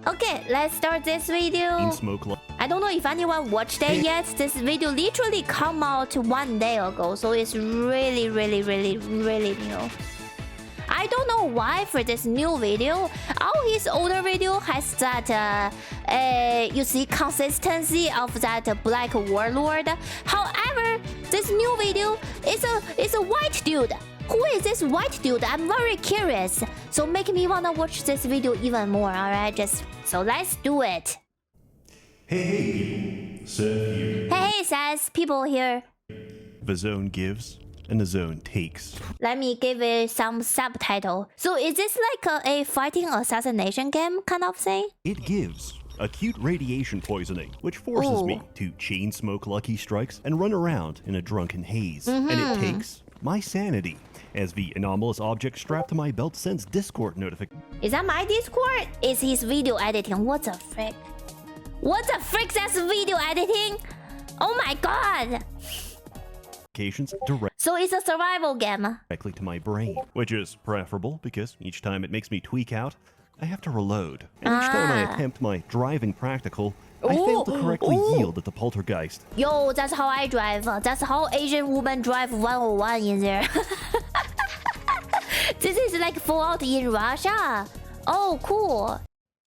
Okay, let's start this video. I don't know if anyone watched it yet. This video literally come out 1 day ago, so it's really new. I don't know why for this new video. All his older video has that you see consistency of that black warlord. However, this new video is a white dude. Who is this white dude? I'm very curious. So make me wanna watch this video even more. Alright, so let's do it. Hey people, Seth here. Hey Seth, people here. The zone gives and the zone takes. Let me give it some subtitle. So is this like a fighting assassination game kind of thing? It gives acute radiation poisoning, which forces me to chain smoke lucky strikes and run around in a drunken haze. And it takes my sanity, as the anomalous object strapped to my belt sends Discord notifications. Is that my Discord? Is his video editing? What the frick? What the frick? That's video editing? Oh my god! So it's a survival game. Directly to my brain, which is preferable because each time it makes me tweak out, I have to reload. And each time I attempt my driving practical, I fail to correctly yield at the poltergeist. Yo, that's how I drive. That's how Asian women drive 101 in there. This is like Fallout in Russia. Oh, cool.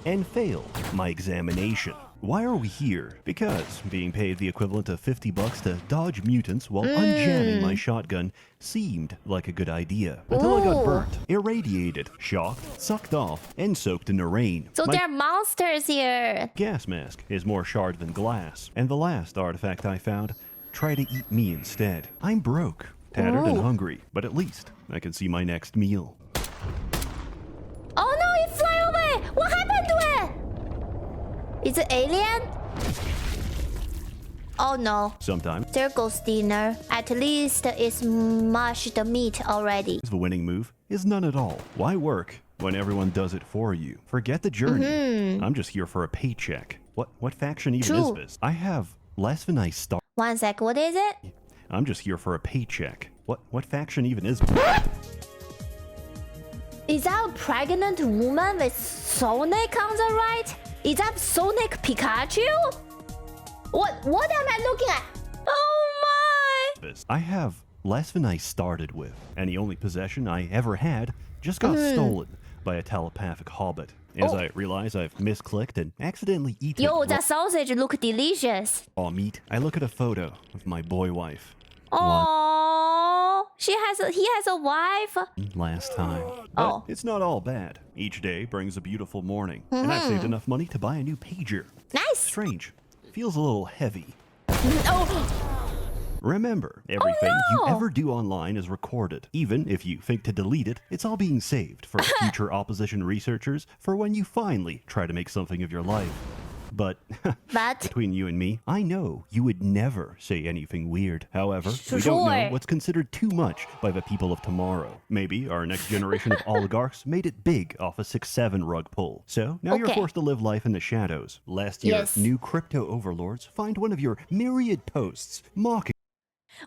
And fail my examination. Why are we here? Because being paid the equivalent of $50 to dodge mutants while unjamming my shotgun seemed like a good idea. Until I got burnt, irradiated, shocked, sucked off, and soaked in the rain. So there are monsters here. Gas mask is more shard than glass. And the last artifact I found tried to eat me instead. I'm broke, tattered, and hungry, but at least I can see my next meal. Oh no, it flew away! What happened to it? Is it alien? Oh no. Sometimes there goes dinner. At least it's mashed meat already. the winning move is none at all. Why work when everyone does it for you? Forget the journey. I'm just here for a paycheck. What faction even is this? I have less than I start. 1 sec, what is it? I'm just here for a paycheck. What faction even is Is that a pregnant woman with Sonic on the right? Is that Sonic Pikachu? What am I looking at? Oh my! I have less than I started with, and the only possession I ever had just got stolen by a telepathic hobbit. As I realize I've misclicked and accidentally eaten Yo, that sausage look delicious. raw meat, I look at a photo of my boy wife. Oh, he has a wife. Last time. But it's not all bad. Each day brings a beautiful morning, and I've saved enough money to buy a new pager. Nice. Strange. Feels a little heavy. Oh. Remember, everything you ever do online is recorded. Even if you think to delete it, it's all being saved for future opposition researchers for when you finally try to make something of your life. But between you and me, I know you would never say anything weird. However, we don't know what's considered too much by the people of tomorrow. Maybe our next generation of oligarchs made it big off a 6-7 rug pull. So now you're forced to live life in the shadows, lest your new crypto overlords find one of your myriad posts mocking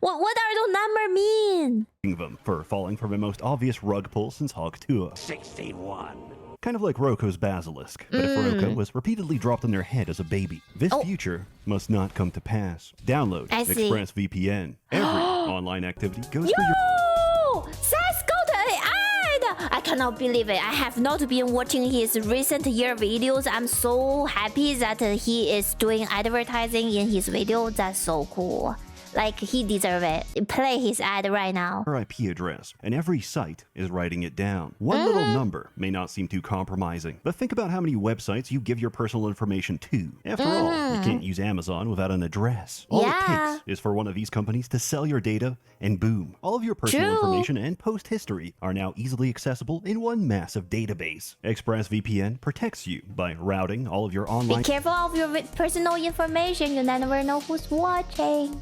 What are those numbers mean? them for falling for the most obvious rug pull since Hogtua. 61. Kind of like Roko's basilisk, but if Roko was repeatedly dropped on their head as a baby. This future must not come to pass. Download ExpressVPN. Every online activity goes for your... Seth, go to the ad! I cannot believe it. I have not been watching his recent year videos. I'm so happy that he is doing advertising in his video. That's so cool. Like, he deserves it. Play his ad right now. IP address, and every site is writing it down. One little number may not seem too compromising, but think about how many websites you give your personal information to. After all, you can't use Amazon without an address. All it takes is for one of these companies to sell your data, and boom, all of your personal information and post history are now easily accessible in one massive database. ExpressVPN protects you by routing all of your online... Be careful of your personal information. You never know who's watching.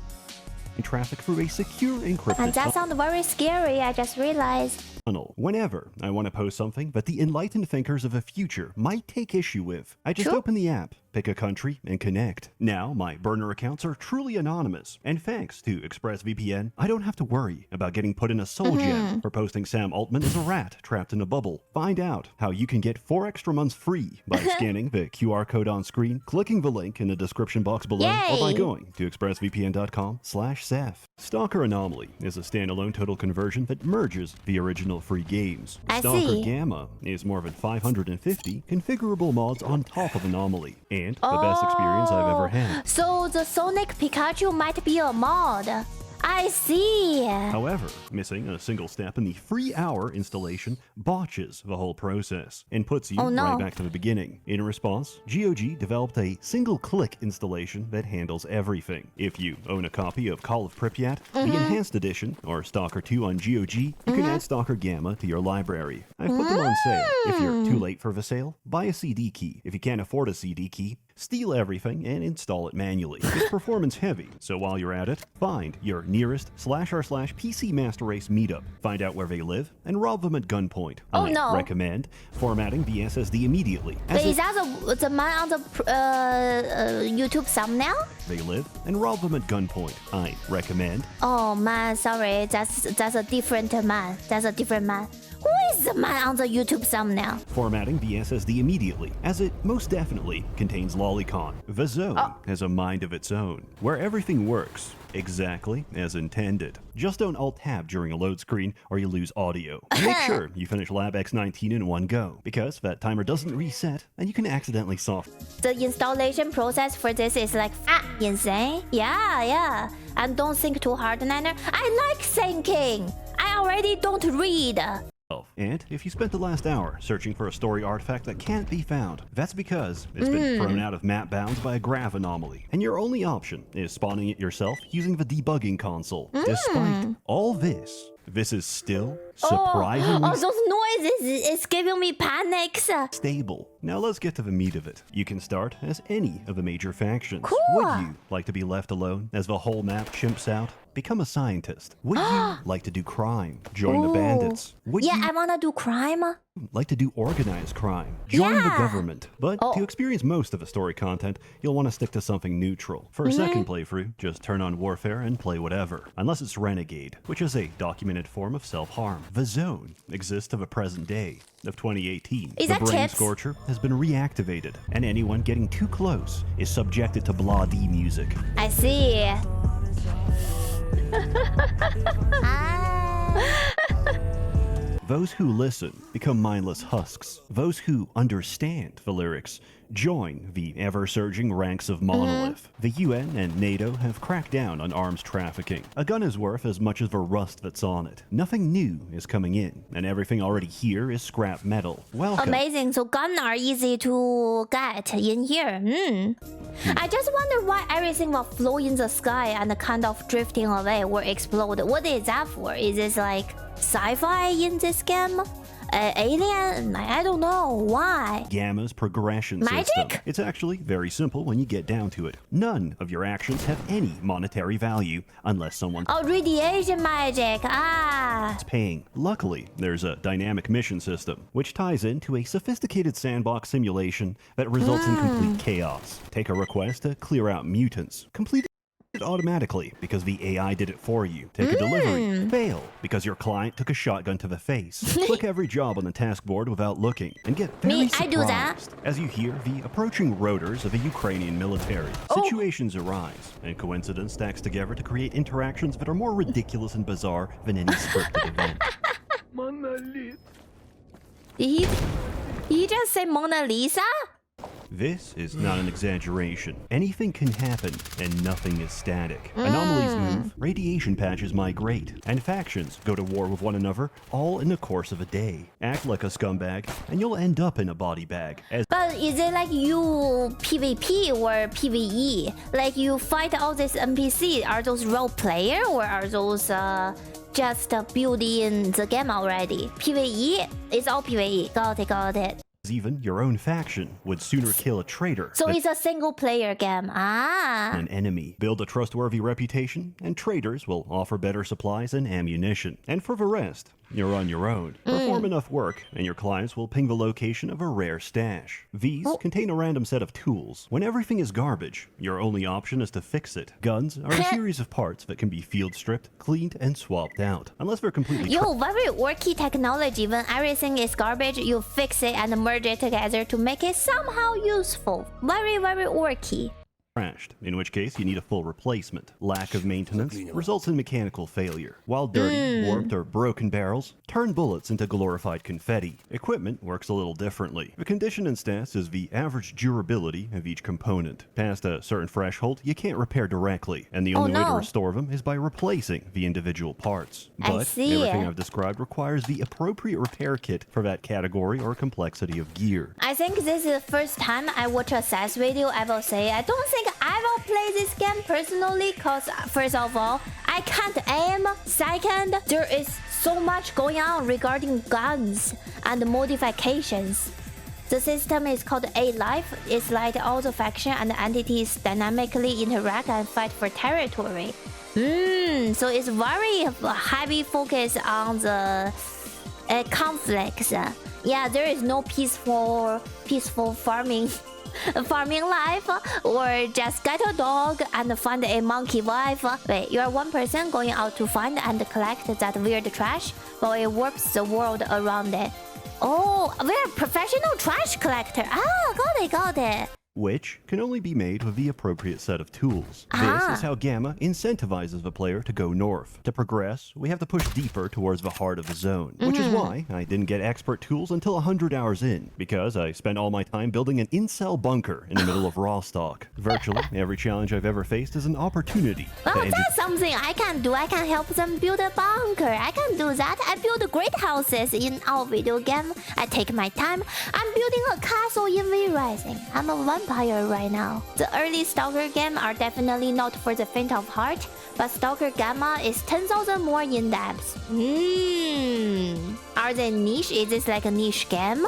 Traffic through a secure encrypted And that sounds very scary, I just realized. Tunnel. Whenever I want to post something that the enlightened thinkers of the future might take issue with, I just open the app, pick a country, and connect. Now, my burner accounts are truly anonymous, and thanks to ExpressVPN, I don't have to worry about getting put in a soul gem for posting Sam Altman as a rat trapped in a bubble. Find out how you can get 4 extra months free by scanning the QR code on screen, clicking the link in the description box below, or by going to expressvpn.com/Seth. Stalker Anomaly is a standalone total conversion that merges the original free games. Stalker Gamma is more than 550 configurable mods on top of Anomaly, and the best experience I've ever had. So the Sonic Pikachu might be a mod. I see. However, missing a single step in the free hour installation botches the whole process and puts you right back to the beginning. In response, GOG developed a single-click installation that handles everything. If you own a copy of Call of Pripyat, the Enhanced Edition, or Stalker 2 on GOG, you can add Stalker Gamma to your library. I've put them on sale. If you're too late for the sale, buy a CD key. If you can't afford a CD key, steal everything and install it manually. It's performance heavy, so while you're at it, find your nearest /r/PC Master Race meetup. Find out where they live and rob them at gunpoint. I recommend formatting the SSD immediately. Wait, is that the man on the YouTube thumbnail? They live and rob them at gunpoint. I recommend. Oh man, sorry, that's a different man. That's a different man. Who is the man on the YouTube thumbnail? Formatting the SSD immediately, as it most definitely contains Lolicon. The Zone has a mind of its own, where everything works exactly as intended. Just don't Alt-Tab during a load screen or you lose audio. Make sure you finish Lab X19 in one go, because that timer doesn't reset and you can accidentally soft. The installation process for this is like insane. Yeah. And don't think too hard, Niner. I like thinking. I already don't read. And if you spent the last hour searching for a story artifact that can't be found, that's because it's been thrown out of map bounds by a graph anomaly, and your only option is spawning it yourself using the debugging console. Despite all this is still surprisingly those noises is giving me panics. Stable. Now let's get to the meat of it. You can start as any of the major factions. Cool. Would you like to be left alone as the whole map chimps out? Become a scientist. Would you like to do crime? Join the bandits. Would you I wanna do crime. like to do organized crime? Join the government. But to experience most of the story content, you'll want to stick to something neutral. For a second playthrough, just turn on Warfare and play whatever. Unless it's Renegade, which is a documented form of self-harm. The Zone exists to the present day of 2018. The Brain Scorcher has been reactivated, and anyone getting too close is subjected to Blah-D music. I see. Those who listen become mindless husks. Those who understand the lyrics join the ever-surging ranks of Monolith. The UN and NATO have cracked down on arms trafficking. A gun is worth as much as the rust that's on it. Nothing new is coming in, and everything already here is scrap metal. Welcome. Amazing, so guns are easy to get in here. I just wonder why everything will flow in the sky and kind of drifting away or explode. What is that for? Is this like sci-fi in this game? Alien? I don't know. Why? Gamma's progression system. It's actually very simple when you get down to it. None of your actions have any monetary value unless someone... Oh, radiation magic. It's paying. Luckily, there's a dynamic mission system, which ties into a sophisticated sandbox simulation that results in complete chaos. Take a request to clear out mutants. Complete it automatically because the AI did it for you. Take a delivery. Fail because your client took a shotgun to the face. Click every job on the task board without looking and get very surprised I do that. as you hear the approaching rotors of the Ukrainian military. Situations arise and coincidence stacks together to create interactions that are more ridiculous and bizarre than any scripted event. Did he just say Mona Lisa? This is not an exaggeration. Anything can happen, and nothing is static. Anomalies move, radiation patches migrate, and factions go to war with one another, all in the course of a day. Act like a scumbag, and you'll end up in a body bag. But is it like you PvP or PvE? Like you fight all these NPC? Are those role player or are those just built in the game already? PvE? It's all PvE. Got it. Even your own faction would sooner kill a traitor So than it's a single-player game. an enemy. Build a trustworthy reputation, and traders will offer better supplies and ammunition. And for the rest, you're on your own. Perform enough work, and your clients will ping the location of a rare stash. These contain a random set of tools. When everything is garbage, your only option is to fix it. Guns are a series of parts that can be field stripped, cleaned, and swapped out. Unless they're completely Yo, very worky technology. When everything is garbage, you fix it and merge it together to make it somehow useful. Very, very worky. trashed, in which case you need a full replacement. Lack of maintenance results in mechanical failure, while dirty, warped, or broken barrels turn bullets into glorified confetti. Equipment works a little differently. The condition in stats is the average durability of each component. Past a certain threshold, you can't repair directly, and the only way to restore them is by replacing the individual parts. But everything I've described requires the appropriate repair kit for that category or complexity of gear. I think this is the first time I watch a Seth video. I will say I don't think I will play this game personally, because first of all, I can't aim. Second, there is so much going on regarding guns and modifications. The system is called A-Life. It's like all the faction and entities dynamically interact and fight for territory. So it's very heavy focus on the conflicts. Yeah, there is no peaceful farming life, or just get a dog and find a monkey wife. Wait, you're one person going out to find and collect that weird trash while it warps the world around it. Oh, we're a professional trash collector. Ah, got it. Which can only be made with the appropriate set of tools. This is how Gamma incentivizes the player to go north. To progress, we have to push deeper towards the heart of the zone, which is why I didn't get expert tools until 100 hours in, because I spent all my time building an incel bunker in the middle of Rostock. Virtually every challenge I've ever faced is an opportunity. Well, that's something I can do. I can help them build a bunker. I can do that. I build great houses in our video game. I take my time. I'm building a castle in V Rising. I'm a vampire right now. The early Stalker game are definitely not for the faint of heart, but Stalker Gamma is 10,000 more in depth. Are they niche? Is this like a niche game?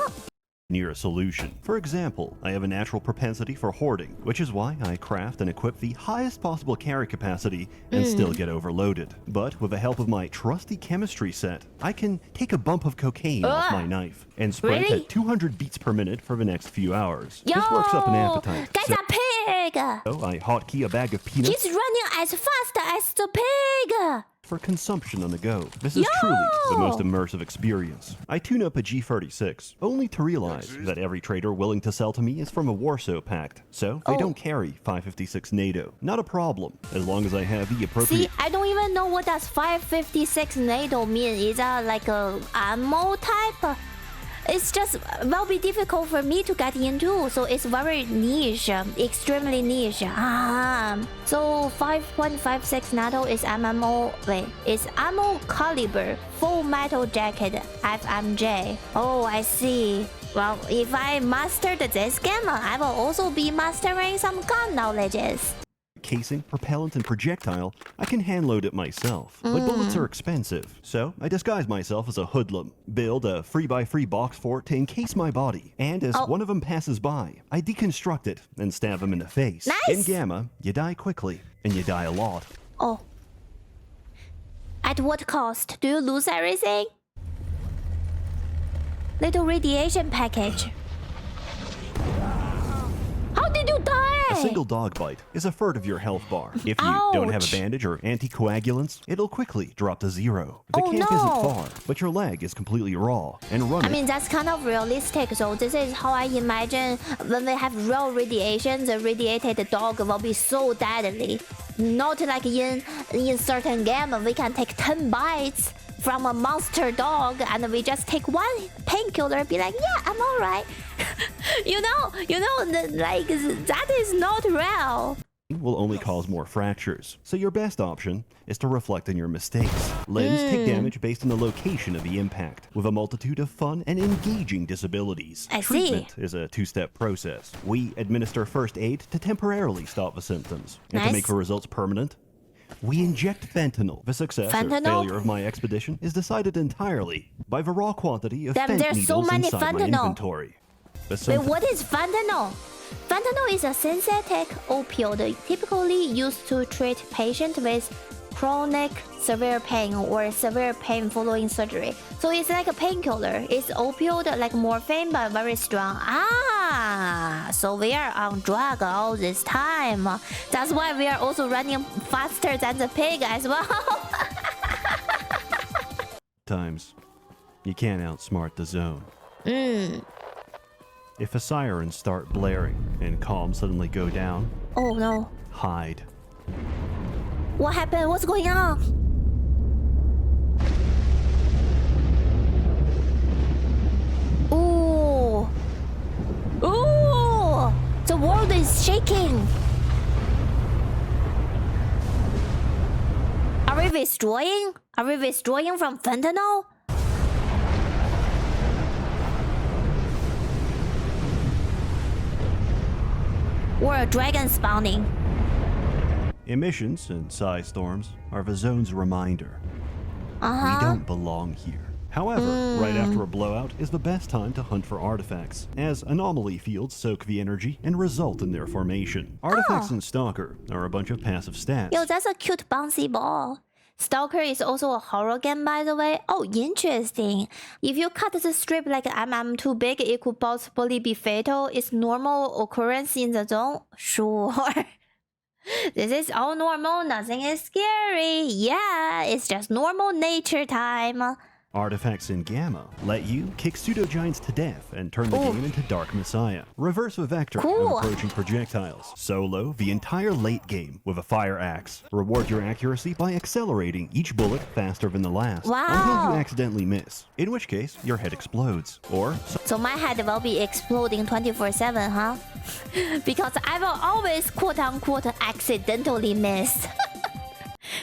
Near a solution. For example, I have a natural propensity for hoarding, which is why I craft and equip the highest possible carry capacity and still get overloaded. But with the help of my trusty chemistry set, I can take a bump of cocaine off my knife and sprint at 200 beats per minute for the next few hours. This works up an appetite. That's a pig! So I hotkey a bag of peanuts. He's running as fast as the pig! For consumption on the go. This is truly the most immersive experience. I tune up a G36, only to realize that every trader willing to sell to me is from a Warsaw Pact, so they don't carry 556 NATO. Not a problem, as long as I have the appropriate... See, I don't even know what does 556 NATO mean. Is that like a ammo type? It's just will be difficult for me to get into, so it's very niche, extremely niche. So 5.56 NATO is MMO. Wait, it's ammo caliber, full metal jacket, FMJ. Oh, I see. Well, if I mastered this game, I will also be mastering some gun knowledges. Casing, propellant, and projectile, I can hand load it myself. But bullets are expensive, so I disguise myself as a hoodlum, build a 3x3 box fort to encase my body, and as one of them passes by, I deconstruct it and stab them in the face. Nice. In Gamma, you die quickly, and you die a lot. Oh. At what cost? Do you lose everything? Little radiation package. How did you die? A single dog bite is a third of your health bar. If you don't have a bandage or anticoagulants, it'll quickly drop to 0. The camp isn't far, but your leg is completely raw and running. I mean, that's kind of realistic. So this is how I imagine when we have real radiation, the radiated dog will be so deadly. Not like in certain game, we can take 10 bites from a monster dog and we just take one painkiller and be like, yeah, I'm alright. you know, like, that is not real. Will only cause more fractures, so your best option is to reflect on your mistakes. Limbs take damage based on the location of the impact, with a multitude of fun and engaging disabilities. Treatment is a two-step process. We administer first aid to temporarily stop the symptoms, and to make the results permanent, we inject fentanyl. The success or failure of my expedition is decided entirely by the raw quantity of fent needles inside my inventory. Wait, what is fentanyl? Fentanyl is a synthetic opioid typically used to treat patients with chronic severe pain or severe pain following surgery. So it's like a painkiller. It's opioid like morphine but very strong. Ah, so we are on drug all this time. That's why we are also running faster than the pig as well. Times, you can't outsmart the zone. If a sirens start blaring and comms suddenly go down, oh no. hide. What happened? What's going on? Ooh. Ooh. The world is shaking. Are we withdrawing? Are we withdrawing from fentanyl? Or a dragon spawning? Emissions and psi storms are the zone's reminder. We don't belong here. However, right after a blowout is the best time to hunt for artifacts, as anomaly fields soak the energy and result in their formation. Artifacts in Stalker are a bunch of passive stats. Yo, that's a cute bouncy ball. Stalker is also a horror game, by the way. Oh, interesting. If you cut the strip like too big, it could possibly be fatal. It's normal occurrence in the zone? Sure. This is all normal, nothing is scary. Yeah, it's just normal nature time. Artifacts in Gamma let you kick pseudo-giants to death and turn the game into Dark Messiah. Reverse the vector of approaching projectiles. Solo the entire late game with a fire axe. Reward your accuracy by accelerating each bullet faster than the last. Until you accidentally miss, in which case your head explodes. Or so my head will be exploding 24/7, huh? Because I will always quote-unquote accidentally miss.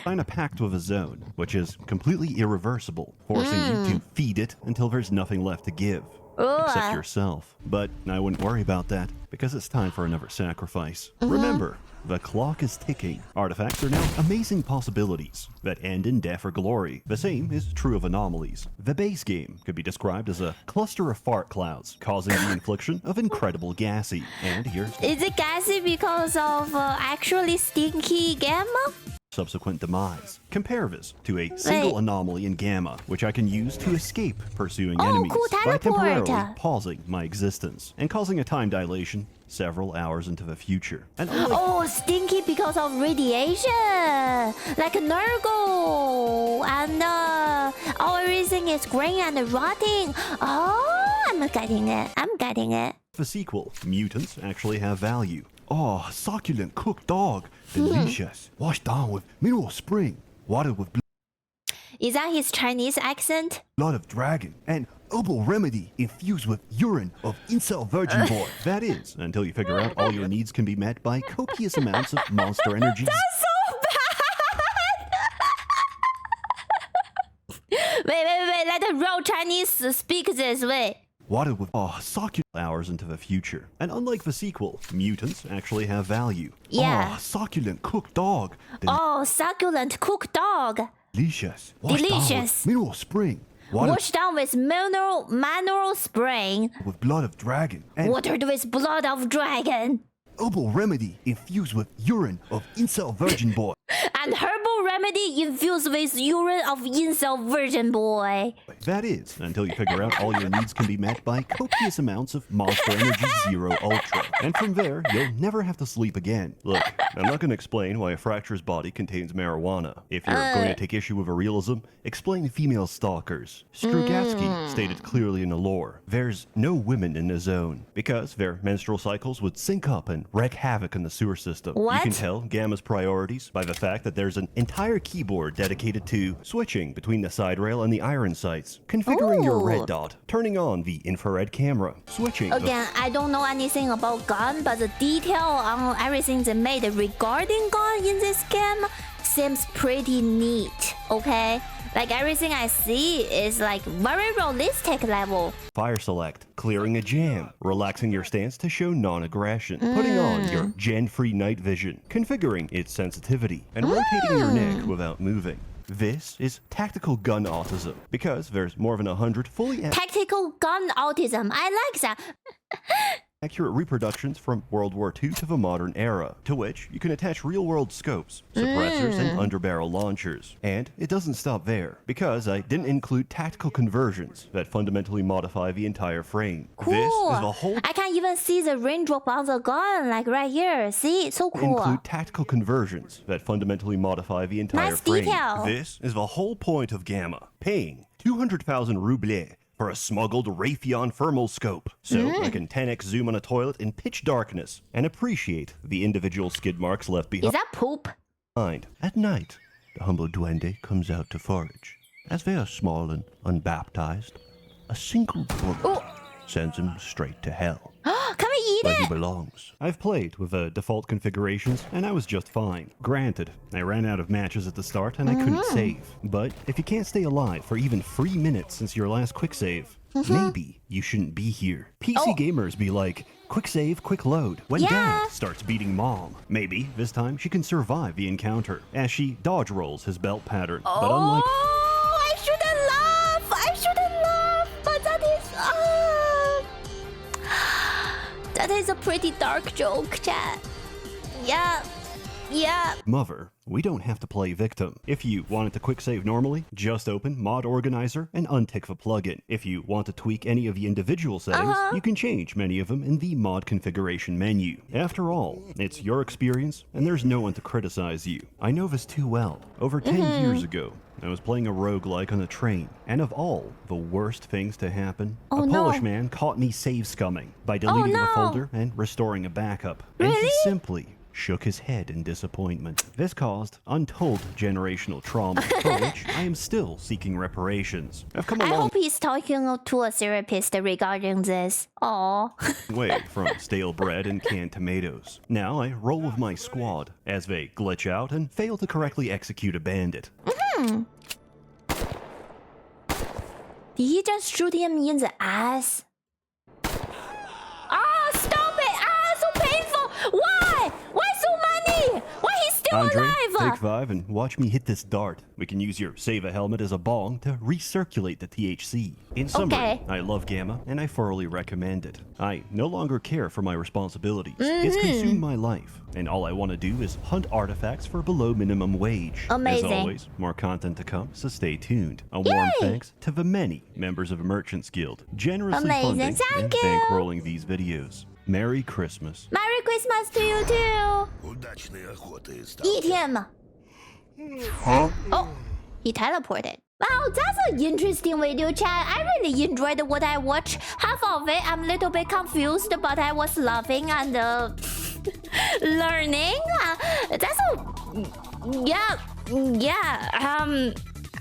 sign a pact with a zone, which is completely irreversible, forcing you to feed it until there's nothing left to give. Except yourself. But I wouldn't worry about that, because it's time for another sacrifice. Remember, the clock is ticking. Artifacts are now amazing possibilities that end in death or glory. The same is true of anomalies. The base game could be described as a cluster of fart clouds, causing the infliction of incredible gassy. And here's... Is it gassy because of actually stinky gamma? Subsequent demise. Compare this to a single anomaly in Gamma, which I can use to escape pursuing enemies by temporarily pausing my existence and causing a time dilation several hours into the future. And stinky because of radiation, like Nurgle, and everything is green and rotting. Oh, I'm getting it. I'm getting it. The sequel, Mutants, actually have value. Oh, succulent cooked dog. Delicious. Washed down with mineral spring. Watered with Is that his Chinese accent? blood of dragon. And herbal remedy infused with urine of incel virgin boy. That is, until you figure out all your needs can be met by copious amounts of monster energy. That's so bad! wait. Let the real Chinese speak this way. Watered with succulent hours into the future. And unlike the sequel, Mutants actually have value. Yeah. Succulent cooked dog. Succulent cooked dog. Delicious. Delicious. Mineral spring. Washed down with mineral spring. With blood of dragon. And watered with blood of dragon. herbal remedy infused with urine of incel virgin boy. And herbal remedy infused with urine of incel virgin boy. That is, until you figure out all your needs can be met by copious amounts of Monster Energy Zero Ultra. And from there, you'll never have to sleep again. Look, I'm not going to explain why a fracture's body contains marijuana. If you're going to take issue with a realism, explain female stalkers. Strugatsky stated clearly in the lore, there's no women in the zone, because their menstrual cycles would sync up and wreak havoc in the sewer system. What? You can tell Gamma's priorities by the fact that there's an entire keyboard dedicated to switching between the side rail and the iron sights, configuring your red dot, turning on the infrared camera, switching... Again, I don't know anything about gun, but the detail on everything they made regarding gun in this game seems pretty neat, okay? Like everything I see is like very realistic level. Fire select, clearing a jam, relaxing your stance to show non-aggression, putting on your gen-free night vision, configuring its sensitivity, and rotating your neck without moving. This is tactical gun autism, because there's more than 100 fully... Tactical gun autism, I like that. accurate reproductions from World War II to the modern era, to which you can attach real-world scopes, suppressors, and underbarrel launchers. And it doesn't stop there, because I didn't include tactical conversions that fundamentally modify the entire frame. Cool. This is the whole... I can even see the raindrop on the gun, like right here. See, it's so cool. Include tactical conversions that fundamentally modify the entire nice frame. Detail. This is the whole point of Gamma, paying 200,000 rubles for a smuggled Raytheon thermal scope, so I can 10x zoom on a toilet in pitch darkness and appreciate the individual skid marks left behind. Is that poop? At night, the humble duende comes out to forage. As they are small and unbaptized, a single bullet sends him straight to hell. Can we eat Where he it? belongs. I've played with the default configurations, and I was just fine. Granted, I ran out of matches at the start, and I couldn't save. But if you can't stay alive for even 3 minutes since your last quick save, maybe you shouldn't be here. PC gamers be like, quick save, quick load, when dad starts beating mom. Maybe this time she can survive the encounter, as she dodge rolls his belt pattern. But unlike... I shouldn't laugh! I shouldn't laugh! But that is... that is a pretty dark joke, chat. Yeah. Mother, we don't have to play victim. If you wanted to quick save normally, just open Mod Organizer and untick the plugin. If you want to tweak any of the individual settings, you can change many of them in the mod configuration menu. After all, it's your experience, and there's no one to criticize you. I know this too well. Over 10 years ago, I was playing a roguelike on a train, and of all the worst things to happen, a Polish man caught me save scumming by deleting a folder and restoring a backup. And he simply shook his head in disappointment. This caused untold generational trauma, for which I am still seeking reparations. I've come a I long hope he's talking to a therapist regarding this. Aww. way from stale bread and canned tomatoes. Now I roll with my squad as they glitch out and fail to correctly execute a bandit. Did he just shoot him in the ass? Ah, stop it! Ah, so painful! Why? Why so many? Why he's still Andre, alive? take 5 and watch me hit this dart. We can use your Save a helmet as a bong to recirculate the THC. In summary, I love Gamma and I thoroughly recommend it. I no longer care for my responsibilities. It's consumed my life, and all I want to do is hunt artifacts for below minimum wage. Amazing. As always, more content to come, so stay tuned. A warm thanks to the many members of the Merchants Guild, generously funding and bankrolling these videos. Merry Christmas. Merry Christmas to you too! Eat him! Oh, he teleported. Wow, that's an interesting video, chat. I really enjoyed what I watched. Half of it, I'm a little bit confused, but I was laughing and learning. That's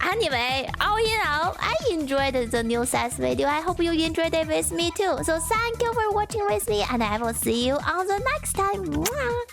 anyway, all in all, I enjoyed the new Seth video. I hope you enjoyed it with me too. So thank you for watching with me, and I will see you on the next time. Mwah.